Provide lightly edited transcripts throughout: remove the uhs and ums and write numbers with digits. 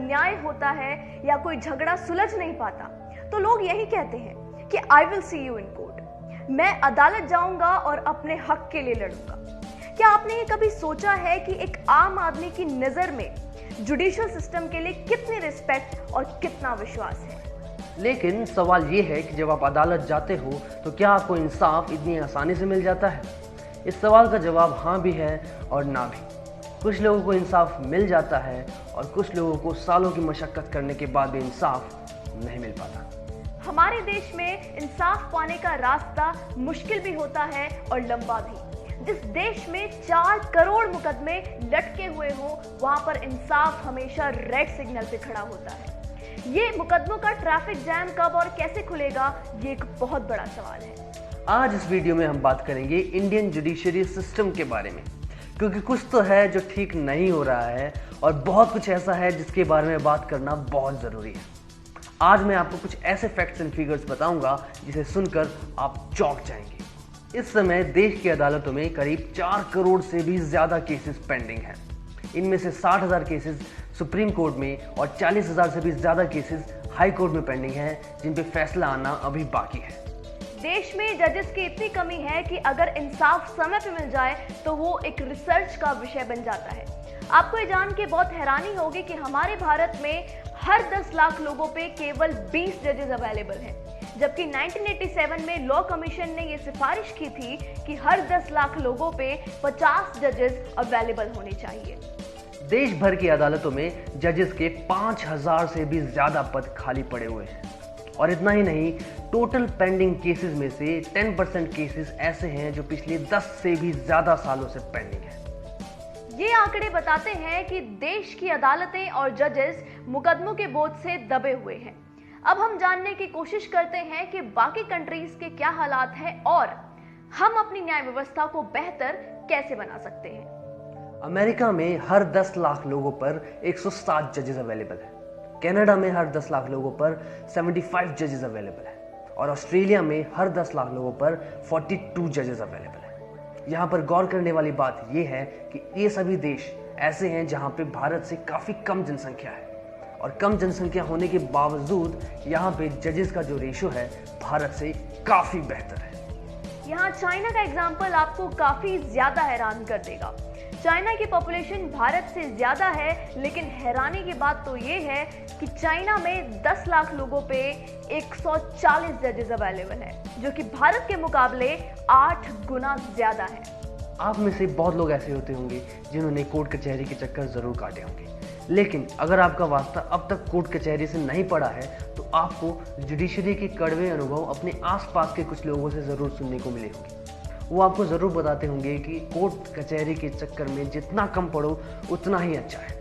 अन्याय होता है या कोई झगड़ा सुलझ नहीं पाता तो लोग यही कहते हैं कि I will see you in court. मैं अदालत जाऊंगा और अपने हक के लिए लड़ूंगा। क्या आपने ये कभी सोचा है कि एक आम आदमी की नजर में जुडिशियल सिस्टम के लिए कितनी रिस्पेक्ट और कितना विश्वास है? लेकिन सवाल ये है कि जब आप अदालत जाते हो तो क्या आपको इंसाफ इतनी आसानी से मिल जाता है? इस सवाल का जवाब हाँ भी है और ना भी। कुछ लोगों को इंसाफ मिल जाता है और कुछ लोगों को सालों की मशक्कत करने के बाद भी इंसाफ नहीं मिल पाता। हमारे देश में इंसाफ पाने का रास्ता मुश्किल भी होता है और लंबा भी। जिस देश में 4 करोड़ मुकदमे लटके हुए हो वहां पर इंसाफ हमेशा रेड सिग्नल पे खड़ा होता है। ये मुकदमों का ट्रैफिक जैम कब और कैसे खुलेगा, ये एक बहुत बड़ा सवाल है। आज इस वीडियो में हम बात करेंगे इंडियन जुडिशरी सिस्टम के बारे में, क्योंकि कुछ तो है जो ठीक नहीं हो रहा है और बहुत कुछ ऐसा है जिसके बारे में बात करना बहुत जरूरी है। आज मैं आपको कुछ ऐसे फैक्ट्स एंड फिगर्स बताऊंगा जिसे सुनकर आप चौंक जाएंगे। इस समय देश की अदालतों में करीब 4 करोड़ से भी ज्यादा केसेस पेंडिंग हैं। इनमें से 60,000 केसेस सुप्रीम कोर्ट में और 40,000 से भी ज्यादा केसेस हाई कोर्ट में पेंडिंग हैं, जिन पे फैसला आना अभी बाकी है। देश में जजेस की इतनी कमी है कि अगर इंसाफ समय पे मिल जाए तो वो एक रिसर्च का विषय बन जाता है। आपको ये जान के बहुत हैरानी होगी कि हमारे भारत में हर 10 लाख लोगों पे केवल 20 जजेस अवेलेबल हैं, जबकि 1987 में लॉ कमीशन ने ये सिफारिश की थी कि हर 10 लाख लोगों पे 50 जजेस अवेलेबल होने चाहिए। देश भर की अदालतों में जजेस के 5,000 से भी ज्यादा पद खाली पड़े हुए हैं। और इतना ही नहीं, टोटल पेंडिंग केसेस में से 10% केसेस ऐसे हैं जो पिछले 10 से भी ज्यादा सालों से पेंडिंग है। ये आंकड़े बताते हैं कि देश की अदालतें और जजेस मुकदमों के बोझ से दबे हुए हैं। अब हम जानने की कोशिश करते हैं कि बाकी कंट्रीज के क्या हालात हैं और हम अपनी न्याय व्यवस्था को बेहतर कैसे बना सकते हैं। अमेरिका में हर 10 लाख लोगों पर 107 जजेस अवेलेबल है। कनाडा में हर 10 लाख लोगों पर 75 जजेस अवेलेबल है और ऑस्ट्रेलिया में हर 10 लाख लोगों पर 42 जजेस अवेलेबल है। यहाँ पर गौर करने वाली बात यह है कि ये सभी देश ऐसे हैं जहाँ पे भारत से काफी कम जनसंख्या है और कम जनसंख्या होने के बावजूद यहाँ पे जजेस का जो रेशो है भारत से काफी बेहतर है। यहाँ चाइना का एग्जाम्पल आपको काफी ज्यादा हैरान कर देगा। चाइना की पॉपुलेशन भारत से ज्यादा है, लेकिन हैरानी की बात तो ये है कि चाइना में 10 लाख लोगों पे 140 जजेस अवेलेबल है, जो कि भारत के मुकाबले 8 गुना ज्यादा है। आप में से बहुत लोग ऐसे होते होंगे जिन्होंने कोर्ट कचहरी के चक्कर जरूर काटे होंगे, लेकिन अगर आपका वास्ता अब तक कोर्ट कचहरी से नहीं पड़ा है तो आपको जुडिशरी के कड़वे अनुभव अपने आसपास के कुछ लोगों से जरूर सुनने को मिले होंगे। वो आपको जरूर बताते होंगे कि कोर्ट कचहरी के चक्कर में जितना कम पड़ो उतना ही अच्छा है।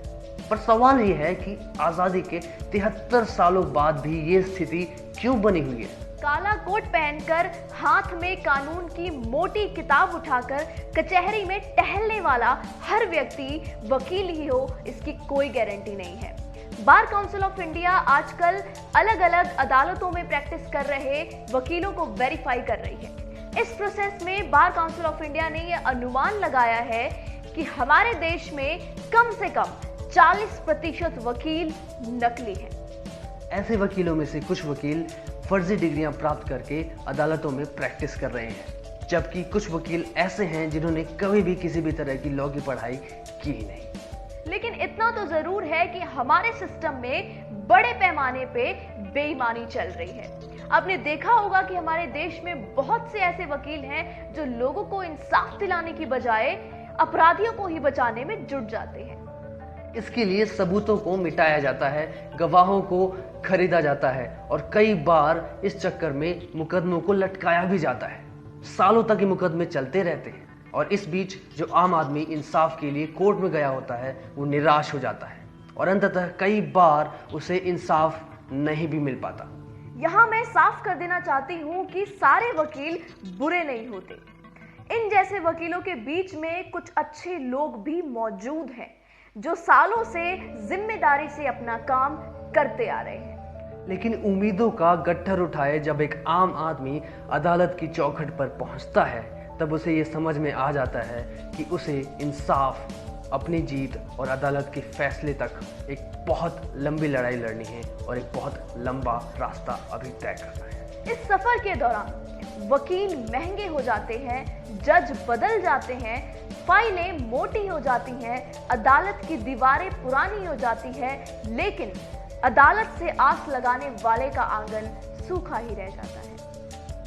पर सवाल ये है कि आजादी के 73 सालों बाद भी ये स्थिति क्यों बनी हुई है? काला कोट पहनकर हाथ में कानून की मोटी किताब उठाकर कचहरी में टहलने वाला हर व्यक्ति वकील ही हो, इसकी कोई गारंटी नहीं है। बार काउंसिल ऑफ इंडिया आजकल अलग अलग अदालतों में प्रैक्टिस कर रहे वकीलों को वेरीफाई कर रही है। इस प्रोसेस में बार काउंसिल ऑफ इंडिया ने यह अनुमान लगाया है कि हमारे देश में कम से कम 40% वकील नकली हैं। ऐसे वकीलों में से कुछ वकील फर्जी डिग्रियां प्राप्त करके अदालतों में प्रैक्टिस कर रहे हैं, जबकि कुछ वकील ऐसे हैं जिन्होंने कभी भी किसी भी तरह की लॉ की पढ़ाई की ही नहीं। लेकिन इतना तो जरूर है कि हमारे सिस्टम में बड़े पैमाने पे बेईमानी चल रही है। आपने देखा होगा कि हमारे देश में बहुत से ऐसे वकील हैं जो लोगों को इंसाफ दिलाने की बजाय अपराधियों को ही बचाने में जुट जाते हैं। इसके लिए सबूतों को मिटाया जाता है, गवाहों को खरीदा जाता है और कई बार इस चक्कर में मुकदमों को लटकाया भी जाता है। सालों तक ये मुकदमे चलते रहते हैं और इस बीच जो आम आदमी इंसाफ के लिए कोर्ट में गया होता है वो निराश हो जाता है और अंततः कई बार उसे इंसाफ नहीं भी मिल पाता। यहाँ मैं साफ कर देना चाहती हूँ कि सारे वकील बुरे नहीं होते। इन जैसे वकीलों के बीच में कुछ अच्छे लोग भी मौजूद हैं जो सालों से जिम्मेदारी से अपना काम करते आ रहे हैं। लेकिन उम्मीदों का गट्ठर उठाए जब एक आम आदमी अदालत की चौखट पर पहुंचता है तब उसे ये समझ में आ जाता है कि उसे इंसाफ अपनी जीत और अदालत के फैसले तक एक बहुत लंबी लड़ाई लड़नी है और एक बहुत लंबा रास्ता अभी तय करना है। इस सफर के दौरान वकील महंगे हो जाते हैं, जज बदल जाते हैं, फाइलें मोटी हो जाती हैं, अदालत की दीवारें पुरानी हो जाती है, लेकिन अदालत से आस लगाने वाले का आंगन सूखा ही रह जाता है।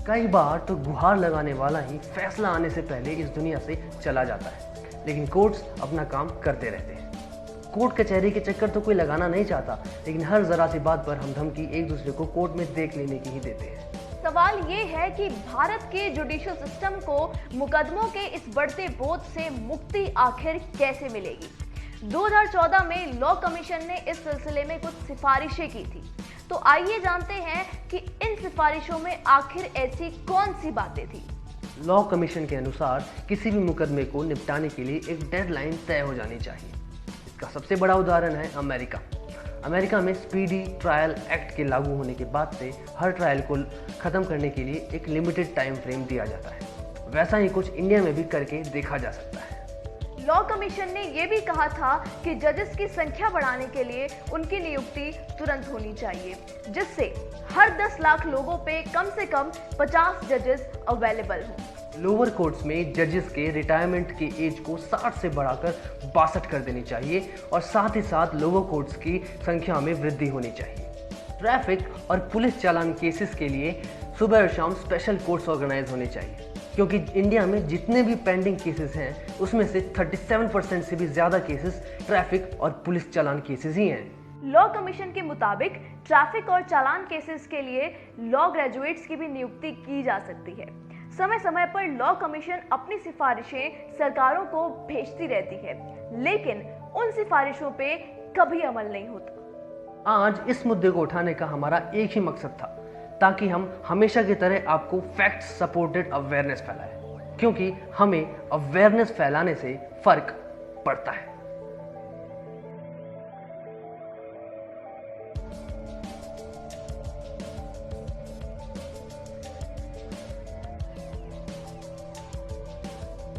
कई बार तो गुहार लगाने वाला ही फैसला आने से पहले इस दुनिया से चला जाता है, लेकिन कोर्ट्स अपना काम करते रहते हैं। कोर्ट कचहरी के चक्कर तो कोई लगाना नहीं चाहता, लेकिन हर जरा सी बात पर हम धमकी एक दूसरे को कोर्ट में देख लेने की ही देते हैं। सवाल ये है कि भारत के जुडिशियल सिस्टम को मुकदमों के इस बढ़ते बोझ से मुक्ति आखिर कैसे मिलेगी? 2014 में लॉ कमीशन ने इस सिलसिले में कुछ सिफारिशें की थी। तो आइए जानते हैं कि इन सिफारिशों में आखिर ऐसी कौन सी बातें थी। लॉ कमीशन के अनुसार किसी भी मुकदमे को निपटाने के लिए एक डेडलाइन तय हो जानी चाहिए। इसका सबसे बड़ा उदाहरण है अमेरिका। अमेरिका में स्पीडी ट्रायल एक्ट के लागू होने के बाद से हर ट्रायल को खत्म करने के लिए एक लिमिटेड टाइम फ्रेम दिया जाता है। वैसा ही कुछ इंडिया में भी करके देखा जा सकता है। लॉ कमीशन ने यह भी कहा था कि जजेस की संख्या बढ़ाने के लिए उनकी नियुक्ति तुरंत होनी चाहिए, जिससे हर 10 लाख लोगों पे कम से कम 50 जजेस अवेलेबल हों। लोअर कोर्ट्स में जजेस के रिटायरमेंट की एज को 60 से बढ़ाकर 62 कर देनी चाहिए और साथ ही साथ लोअर कोर्ट्स की संख्या में वृद्धि होनी चाहिए। ट्रैफिक और पुलिस चालान केसेस के लिए सुबह और शाम स्पेशल कोर्ट्स ऑर्गेनाइज होने चाहिए, क्योंकि इंडिया में जितने भी पेंडिंग केसेस हैं उसमें से 37% से भी ज्यादा केसेस ट्रैफिक और पुलिस चालान केसेस ही हैं। लॉ कमीशन के मुताबिक ट्रैफिक और चालान केसेस के लिए लॉ ग्रेजुएट्स की भी नियुक्ति की जा सकती है। समय समय पर लॉ कमीशन अपनी सिफारिशें सरकारों को भेजती रहती है, लेकिन उन सिफारिशों पे कभी अमल नहीं होता। आज इस मुद्दे को उठाने का हमारा एक ही मकसद था, ताकि हम हमेशा की तरह आपको फैक्ट सपोर्टेड अवेयरनेस फैलाएं, क्योंकि हमें अवेयरनेस फैलाने से फर्क पड़ता है।